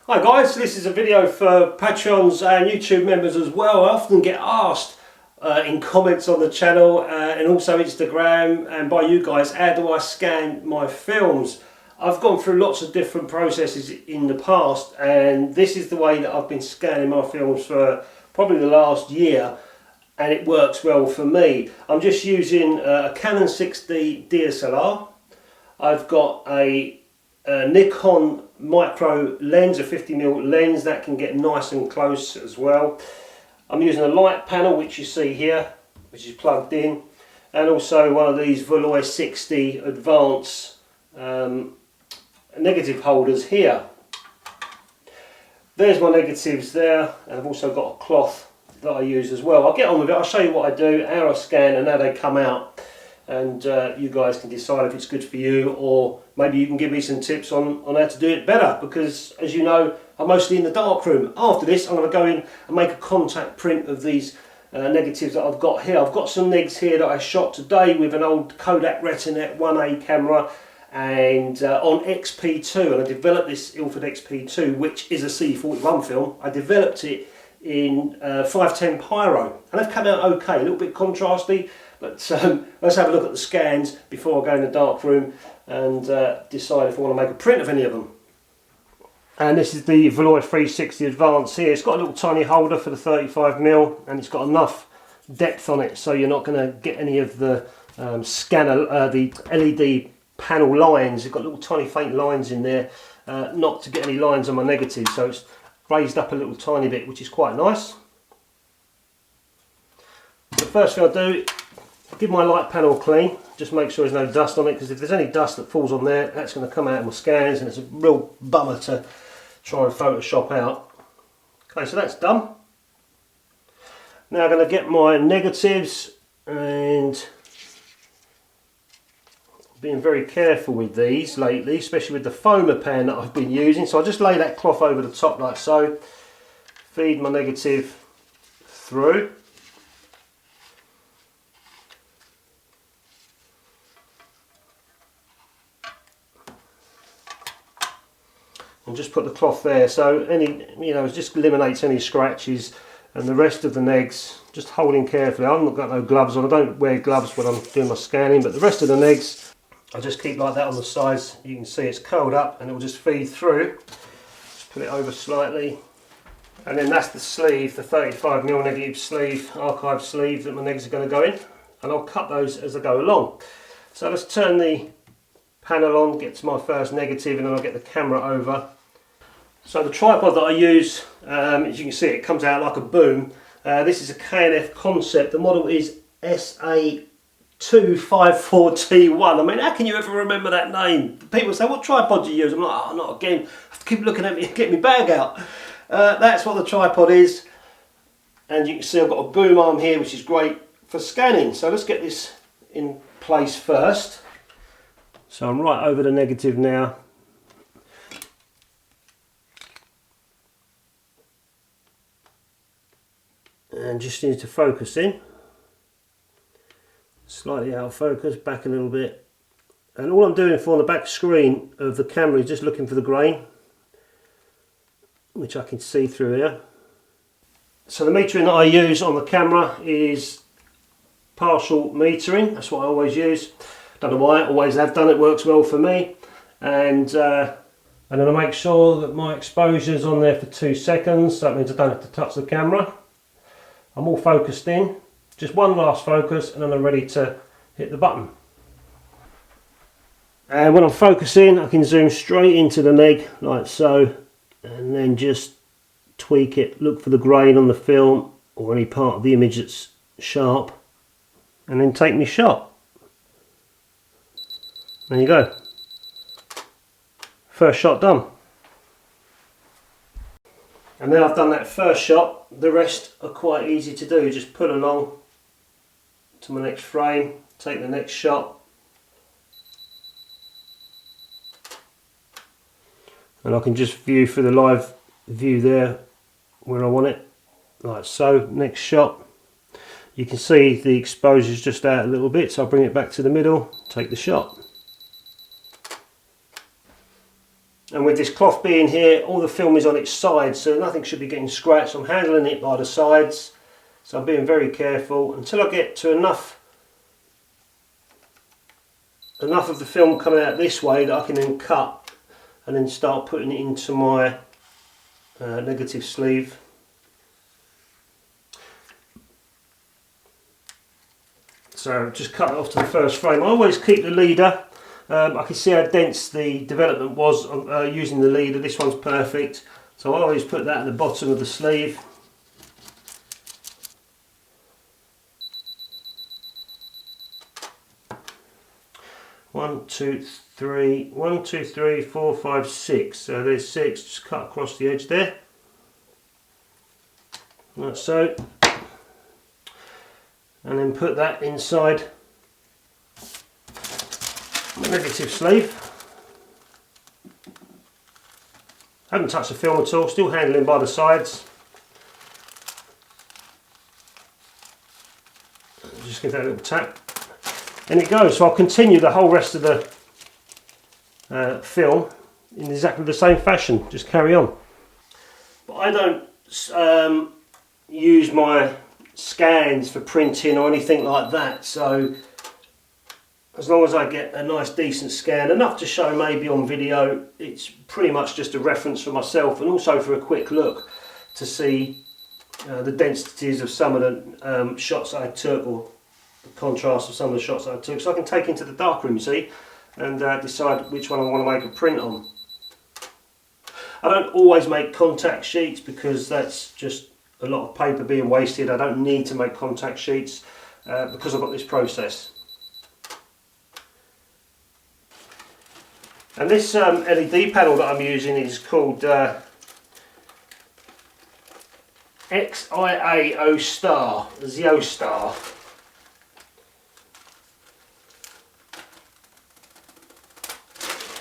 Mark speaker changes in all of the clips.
Speaker 1: Hi guys, this is a video for Patreons and YouTube members as well. I often get asked in comments on the channel and also Instagram and by you guys, how do I scan my films? I've gone through lots of different processes in the past, and this is the way that I've been scanning my films for probably the last year, and it works well for me. I'm just using a Canon 6D DSLR. I've got a Nikon micro lens, a 50mm lens that can get nice and close as well. I'm using a light panel which you see here, which is plugged in, and also one of these Valoi 60 Advance negative holders here. There's my negatives there, and I've also got a cloth that I use as well. I'll get on with it, I'll show you what I do, how I scan and how they come out, and you guys can decide if it's good for you, or maybe you can give me some tips on how to do it better, because as you know, I'm mostly in the darkroom. After this I'm going to go in and make a contact print of these negatives that I've got here. I've got some negs here that I shot today with an old Kodak Retinette 1A camera and on XP2, and I developed this Ilford XP2, which is a C41 film. I developed it in 510 Pyro, and they've come out okay, a little bit contrasty, but let's have a look at the scans before I go in the dark room and decide if I want to make a print of any of them. And this is the Valoi 360 Advance here. It's got a little tiny holder for the 35mm, and it's got enough depth on it so you're not going to get any of the scanner, the LED panel lines. It's got little tiny faint lines in there, not to get any lines on my negative, so it's raised up a little tiny bit, which is quite nice. The first thing I do, give my light panel a clean, just make sure there's no dust on it, because if there's any dust that falls on there, that's going to come out of my scans, and it's a real bummer to try and Photoshop out. Okay, so that's done. Now I'm going to get my negatives, and being very careful with these lately, especially with the foamer pan that I've been using. So I'll just lay that cloth over the top like so, feed my negative through, and just put the cloth there, so any, you know, it just eliminates any scratches, and the rest of the negs just holding carefully. I've not got no gloves on, I don't wear gloves when I'm doing my scanning, but the rest of the negs I just keep like that on the sides. You can see it's curled up and it will just feed through. Just put it over slightly, and then that's the sleeve, the 35mm negative sleeve, archive sleeve that my negs are going to go in, and I'll cut those as I go along. So let's turn the panel on, get to my first negative, and then I'll get the camera over. So the tripod that I use, as you can see, it comes out like a boom. This is a KNF Concept. The model is SA254T1. I mean, how can you ever remember that name? People say, what tripod do you use? I'm like, oh, not again. I have to keep looking at me and get my bag out. That's what the tripod is. And you can see I've got a boom arm here, which is great for scanning. So let's get this in place first. So I'm right over the negative now. And just need to focus in. Slightly out of focus, back a little bit. And all I'm doing for on the back screen of the camera is just looking for the grain, which I can see through here. So the metering that I use on the camera is partial metering. That's what I always use. Don't know why, I always have done it, works well for me. And then I make sure that my exposure is on there for 2 seconds. That means I don't have to touch the camera. I'm all focused in. Just one last focus, and then I'm ready to hit the button. And when I'm focusing, I can zoom straight into the neg like so, and then just tweak it, look for the grain on the film or any part of the image that's sharp, and then take my shot. There you go. First shot done. And now I've done that first shot, the rest are quite easy to do. Just pull along to my next frame, take the next shot, and I can just view for the live view there where I want it, like so. Next shot, you can see the exposure is just out a little bit, so I'll bring it back to the middle, take the shot. And with this cloth being here, all the film is on its sides, so nothing should be getting scratched. I'm handling it by the sides, so I'm being very careful until I get to enough of the film coming out this way that I can then cut and then start putting it into my negative sleeve. So just cut it off to the first frame. I always keep the leader. I can see how dense the development was using the leader. This one's perfect, so I always put that at the bottom of the sleeve. One, two, three, 4, 5, 6. So there's 6. Just cut across the edge there, like so, and then put that inside the negative sleeve. Haven't touched the film at all, still handling by the sides. Just give that a little tap, and it goes. So I'll continue the whole rest of the film in exactly the same fashion, just carry on. But I don't use my scans for printing or anything like that, so as long as I get a nice decent scan, enough to show maybe on video, it's pretty much just a reference for myself and also for a quick look to see the densities of some of the shots I took, or the contrast of some of the shots I took, so I can take into the darkroom, you see, and decide which one I want to make a print on. I don't always make contact sheets because that's just a lot of paper being wasted. I don't need to make contact sheets because I've got this process. And this LED panel that I'm using is called XIA Star, Zeo Star.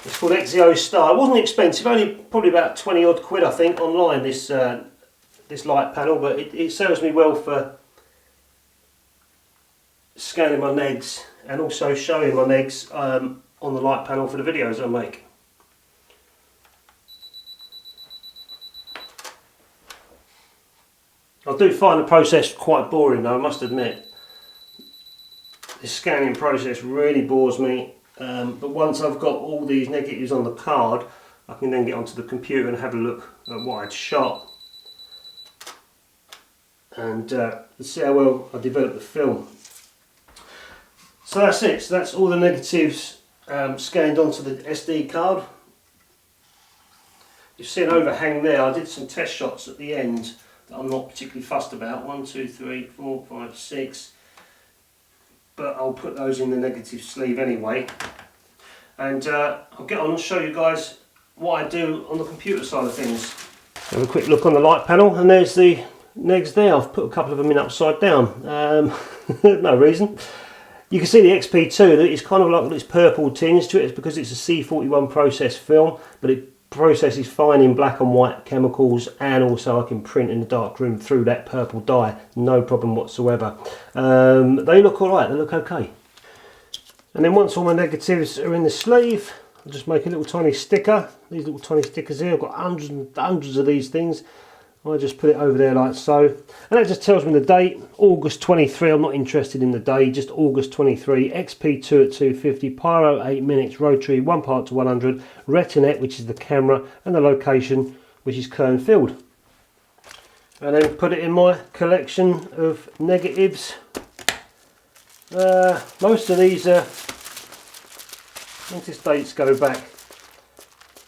Speaker 1: It's called XIO Star. It wasn't expensive, only probably about 20 odd quid I think online, this this light panel, but it serves me well for scanning my negs and also showing my negs on the light panel for the videos I make. I do find the process quite boring though, I must admit. This scanning process really bores me, but once I've got all these negatives on the card, I can then get onto the computer and have a look at what I'd shot and see how well I developed the film. So that's it, so that's all the negatives scanned onto the SD card. You see an overhang there. I did some test shots at the end that I'm not particularly fussed about. 1, 2, 3, 4, 5, 6. But I'll put those in the negative sleeve anyway. And I'll get on and show you guys what I do on the computer side of things. Have a quick look on the light panel, and there's the negs there. I've put a couple of them in upside down. No reason. You can see the XP2, that it's kind of like this purple tinge to it. It's because it's a C41 process film, but it processes fine in black and white chemicals, and also I can print in the darkroom through that purple dye, no problem whatsoever. They look alright, they look okay. And then once all my negatives are in the sleeve, I'll just make a little tiny sticker. These little tiny stickers here, I've got hundreds and hundreds of these things. I just put it over there like so, and that just tells me the date, August 23. I'm not interested in the day, just August 23. XP2 at 250, pyro 8 minutes, rotary 1 part to 100, retinette, which is the camera, and the location, which is Kernfield. And then put it in my collection of negatives. Most of these latest dates go back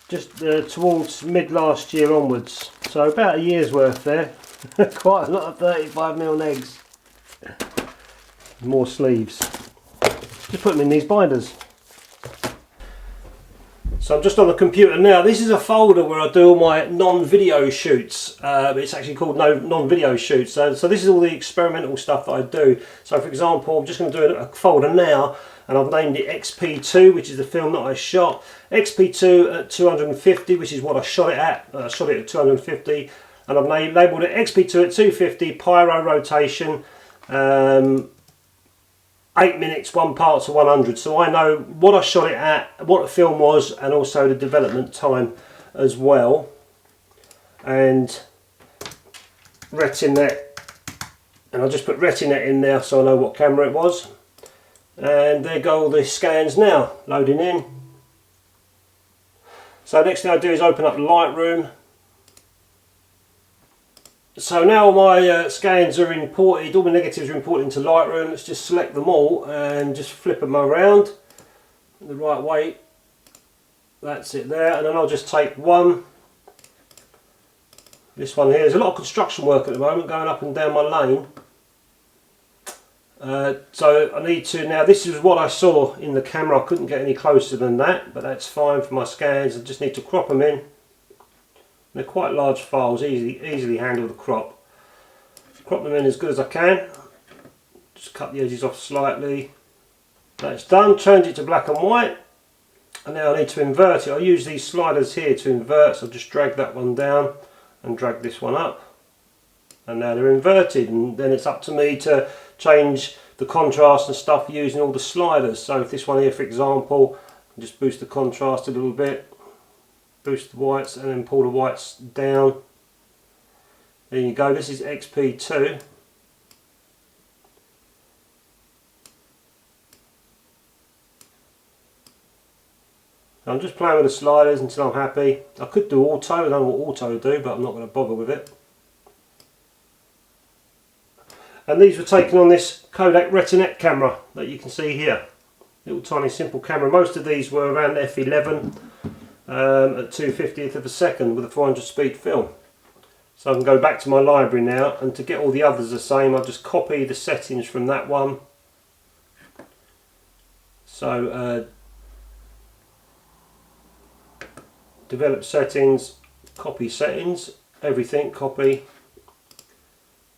Speaker 1: just towards mid last year onwards, so about a year's worth there. Quite a lot of 35mm negs. More sleeves. Just put them in these binders. So I'm just on the computer now. This is a folder where I do all my non-video shoots. It's actually called non-video shoots. So this is all the experimental stuff that I do. So for example, I'm just going to do a folder now, and I've named it XP2, which is the film that I shot. XP2 at 250, which is what I shot it at. I shot it at 250, and I've labelled it XP2 at 250, pyro rotation, 8 minutes, 1 part to 100. So I know what I shot it at, what the film was, and also the development time as well, and Retinet, and I'll just put Retinet in there so I know what camera it was. And there go all the scans now, loading in. So next thing I do is open up Lightroom. So now my scans are imported, all my negatives are imported into Lightroom. Let's just select them all and just flip them around the right way. That's it there, and then I'll just take one. This one here. There's a lot of construction work at the moment going up and down my lane. So I need to, now this is what I saw in the camera, I couldn't get any closer than that, but that's fine for my scans. I just need to crop them in. They're quite large files, easily handle the crop. Crop them in as good as I can. Just cut the edges off slightly. That's done. Change it to black and white. And now I need to invert it. I use these sliders here to invert, so I'll just drag that one down and drag this one up. And now they're inverted, and then it's up to me to change the contrast and stuff using all the sliders. So if this one here, for example, just boost the contrast a little bit. Boost the whites and then pull the whites down. There you go, this is XP2. I'm just playing with the sliders until I'm happy. I could do auto, I don't know what auto would do, but I'm not going to bother with it. And these were taken on this Kodak Retinet camera that you can see here. Little tiny simple camera. Most of these were around f11. At 2/50th of a second with a 400 speed film. So I can go back to my library now, and to get all the others the same, I'll just copy the settings from that one. So develop settings, copy settings, everything, copy,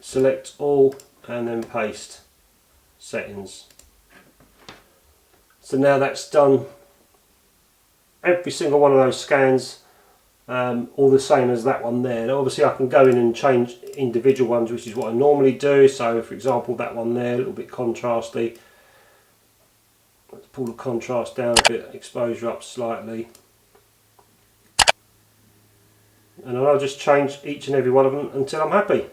Speaker 1: select all, and then paste settings. So now that's done. Every single one of those scans all the same as that one there. Now obviously I can go in and change individual ones, which is what I normally do. So for example that one there, a little bit contrasty. Let's pull the contrast down a bit, exposure up slightly. And I'll just change each and every one of them until I'm happy.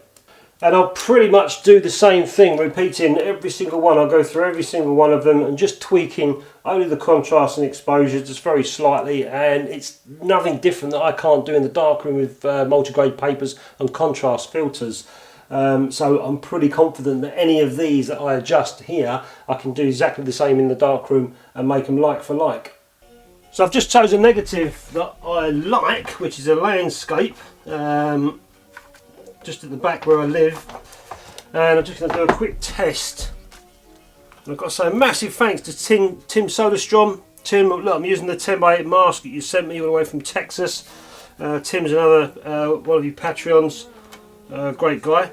Speaker 1: And I'll pretty much do the same thing, repeating every single one. I'll go through every single one of them and just tweaking only the contrast and exposure just very slightly, and it's nothing different that I can't do in the darkroom with multigrade papers and contrast filters. So I'm pretty confident that any of these that I adjust here, I can do exactly the same in the darkroom and make them like for like. So I've just chosen a negative that I like, which is a landscape. Just at the back where I live, and I'm just going to do a quick test. And I've got to say a massive thanks to Tim Soderstrom. Tim, look, I'm using the 10x8 mask that you sent me all the way from Texas. Tim's another one of you Patreons, great guy.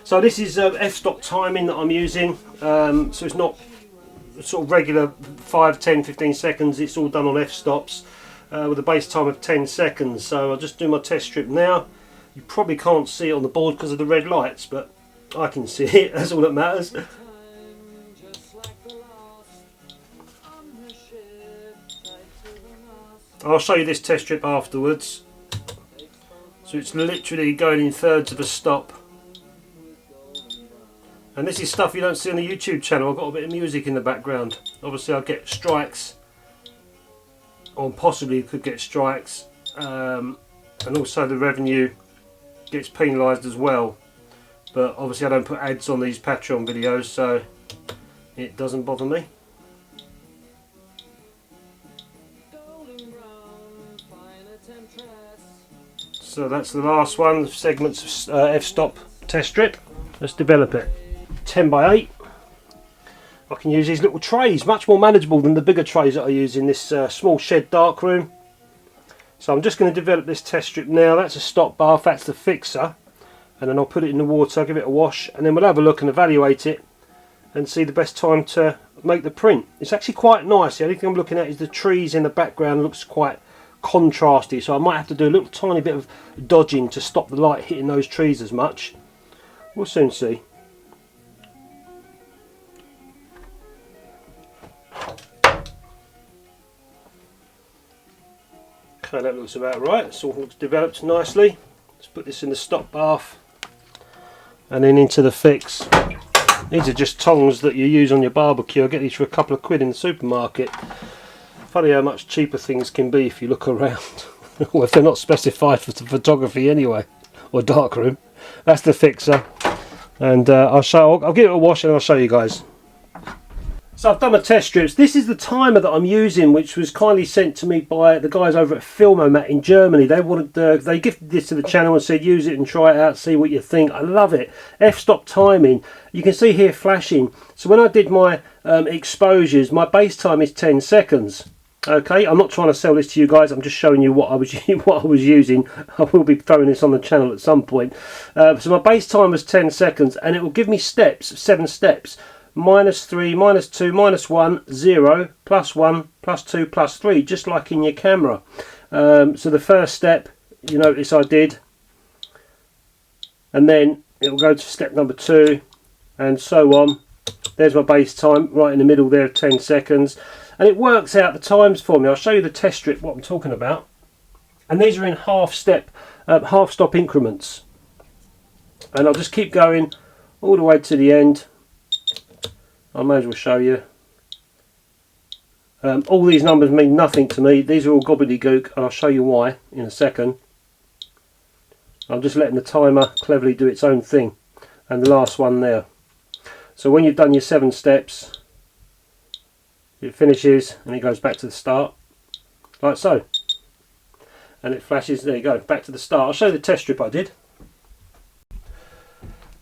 Speaker 1: So this is f-stop timing that I'm using, so it's not sort of regular 5, 10, 15 seconds, it's all done on f-stops with a base time of 10 seconds. So I'll just do my test strip now. You probably can't see it on the board because of the red lights, but I can see it, that's all that matters. I'll show you this test strip afterwards. So it's literally going in thirds of a stop. And this is stuff you don't see on the YouTube channel. I've got a bit of music in the background. Obviously I'll get strikes, or possibly could get strikes, and also the revenue gets penalised as well, but obviously I don't put ads on these Patreon videos, so it doesn't bother me. So that's the last one, the segments of f-stop test strip. Let's develop it. 10x8. I can use these little trays, much more manageable than the bigger trays that I use in this small shed darkroom. So I'm just going to develop this test strip now. That's a stop bath, that's the fixer, and then I'll put it in the water, give it a wash, and then we'll have a look and evaluate it and see the best time to make the print. It's actually quite nice. The only thing I'm looking at is the trees in the background looks quite contrasty, so I might have to do a little tiny bit of dodging to stop the light hitting those trees as much. We'll soon see. Okay, that looks about right. It's all looks developed nicely. Let's put this in the stop bath and then into the fix. These are just tongs that you use on your barbecue. I get these for a couple of quid in the supermarket. Funny how much cheaper things can be if you look around. Well, if they're not specified for photography anyway, or darkroom. That's the fixer, and I'll give it a wash and I'll show you guys. So I've done my test strips. This is the timer that I'm using, which was kindly sent to me by the guys over at Filmomat in Germany. They wanted, they gifted this to the channel and said use it and try it out, see what you think. I love it. F-stop timing. You can see here flashing. So when I did my exposures, my base time is 10 seconds. Okay, I'm not trying to sell this to you guys. I'm just showing you what I was using. I will be throwing this on the channel at some point. So my base time was 10 seconds, and it will give me steps, 7 steps. -3, -2, -1, 0, +1, +2, +3, just like in your camera. So the first step, you notice I did, and then it will go to step number 2, and so on. There's my base time right in the middle there of 10 seconds, and it works out the times for me. I'll show you the test strip, what I'm talking about, and these are in half stop increments, and I'll just keep going all the way to the end. I may as well show you. All these numbers mean nothing to me. These are all gobbledygook, and I'll show you why in a second. I'm just letting the timer cleverly do its own thing. And the last one there. So when you've done your 7 steps, it finishes and it goes back to the start, like so. And it flashes, there you go, back to the start. I'll show you the test strip I did.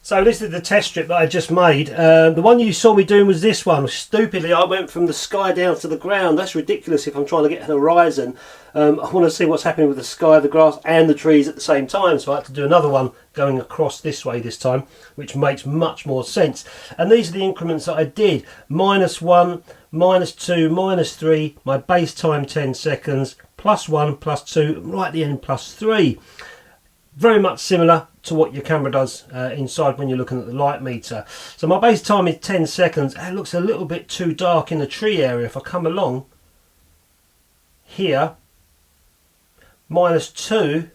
Speaker 1: So this is the test strip that I just made. The one you saw me doing was this one. Stupidly, I went from the sky down to the ground. That's ridiculous if I'm trying to get an horizon. I want to see what's happening with the sky, the grass and the trees at the same time. So I had to do another one going across this way this time, which makes much more sense. And these are the increments that I did. -1, -2, -3, my base time 10 seconds, +1, +2, right at the end +3. Very much similar to what your camera does inside when you're looking at the light meter. So my base time is 10 seconds. It looks a little bit too dark in the tree area. If I come along here, -2,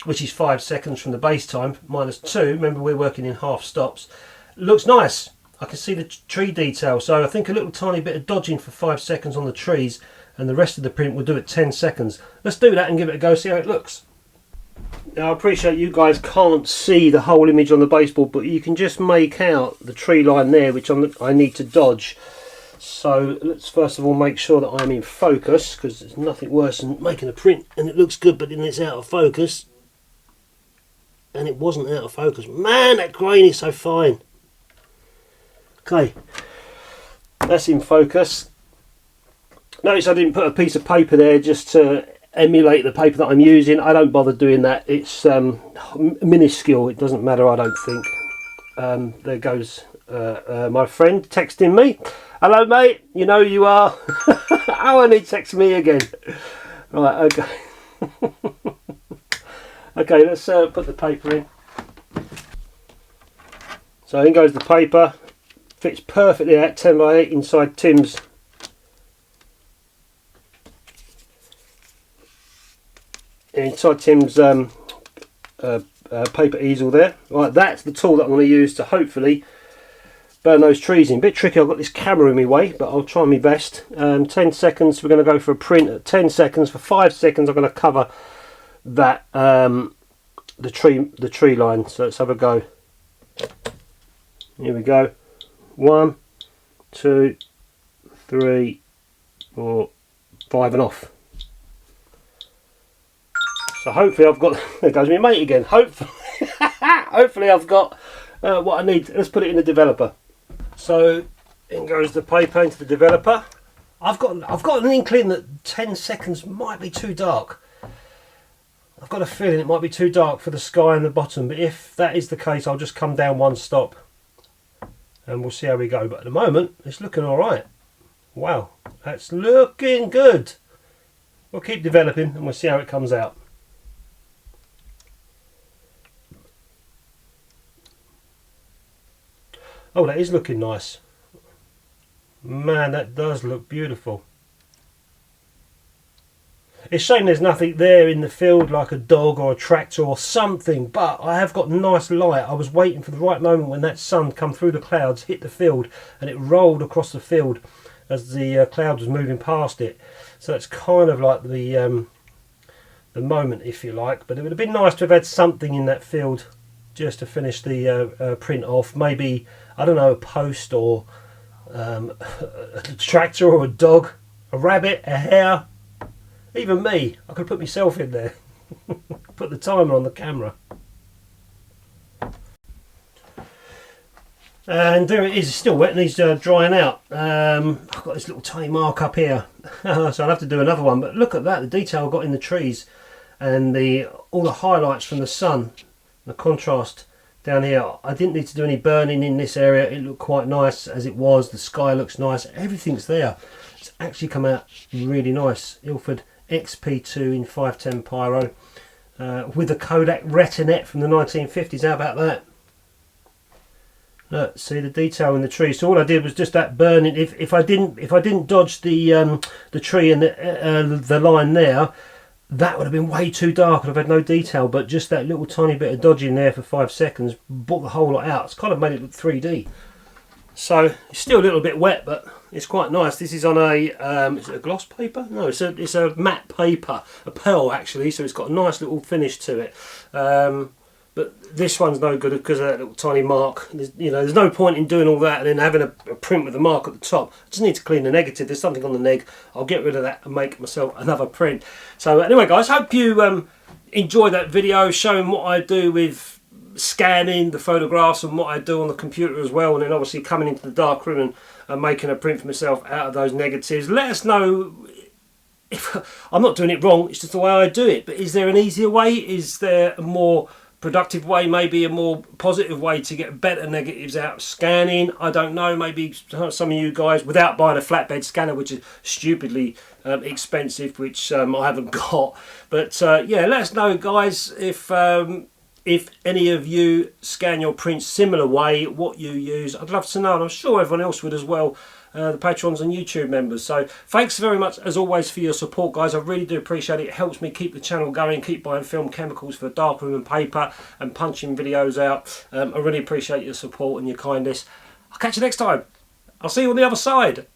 Speaker 1: which is 5 seconds from the base time, -2, remember we're working in half stops, looks nice. I can see the tree detail, so I think a little tiny bit of dodging for 5 seconds on the trees, and the rest of the print will do it 10 seconds. Let's do that and give it a go, see how it looks. Now I appreciate you guys can't see the whole image on the baseboard, but you can just make out the tree line there, which I need to dodge. So let's first of all make sure that I'm in focus, because there's nothing worse than making a print and it looks good but then it's out of focus. And it wasn't out of focus. Man, that grain is so fine. Okay, that's in focus. Notice I didn't put a piece of paper there just to emulate the paper that I'm using. I don't bother doing that. It's minuscule. It doesn't matter, I don't think. There goes my friend texting me. Hello mate, you know you are. Oh, and he texts me again. Right, okay. Okay, let's put the paper in. So in goes the paper. Fits perfectly at 10 by 8 inside Tim's paper easel there. Right, that's the tool that I'm going to use to hopefully burn those trees in. Bit tricky, I've got this camera in my way, but I'll try my best. 10 seconds, we're going to go for a print at 10 seconds. For 5 seconds I'm going to cover that the tree line. So let's have a go. Here we go. 1, 2, 3, 4, 5 and off. So hopefully I've got, there goes my mate again, hopefully I've got what I need. Let's put it in the developer. So in goes the paper into the developer. I've got an inkling that 10 seconds might be too dark. I've got a feeling it might be too dark for the sky and the bottom, but if that is the case I'll just come down 1 stop and we'll see how we go. But at the moment it's looking alright. Wow, that's looking good. We'll keep developing and we'll see how it comes out. Oh, that is looking nice. Man, that does look beautiful. It's a shame there's nothing there in the field like a dog or a tractor or something, but I have got nice light. I was waiting for the right moment when that sun come through the clouds, hit the field, and it rolled across the field as the cloud was moving past it. So it's kind of like the moment, if you like. But it would have been nice to have had something in that field just to finish the print off. Maybe, I don't know, a post or a tractor or a dog, a rabbit, a hare. Even me, I could put myself in there. Put the timer on the camera. And there it is, it's still wet, needs drying out. I've got this little tiny mark up here, so I'll have to do another one. But look at that, the detail I've got in the trees and all the highlights from the sun, the contrast down here. I didn't need to do any burning in this area. It looked quite nice as it was. The sky looks nice, everything's there. It's actually come out really nice. Ilford XP2 in 510 Pyro with a Kodak Retinette from the 1950s. How about that? Look, see the detail in the tree. So all I did was just that burning. If I didn't dodge the tree and the line there, that would have been way too dark. I'd have had no detail. But just that little tiny bit of dodging there for 5 seconds brought the whole lot out. It's kind of made it look 3D. So it's still a little bit wet, but it's quite nice. This is on a is it a gloss paper? No, it's a matte paper, a pearl actually. So it's got a nice little finish to it. But this one's no good because of that little tiny mark. There's no point in doing all that and then having a print with a mark at the top. I just need to clean the negative. There's something on the neg. I'll get rid of that and make myself another print. So anyway, guys, hope you enjoyed that video showing what I do with scanning the photographs and what I do on the computer as well, and then obviously coming into the darkroom and making a print for myself out of those negatives. Let us know if I'm not doing it wrong. It's just the way I do it. But is there an easier way? Is there a more productive way, maybe a more positive way to get better negatives out of scanning? I don't know. Maybe some of you guys, without buying a flatbed scanner, which is stupidly expensive, which I haven't got. But yeah, let us know, guys, if any of you scan your prints similar way, what you use. I'd love to know, and I'm sure everyone else would as well, the patrons and YouTube members. So thanks very much as always for your support, guys. I really do appreciate it. It helps me keep the channel going, keep buying film chemicals for darkroom and paper and punching videos out. I really appreciate your support and your kindness. I'll catch you next time. I'll see you on the other side.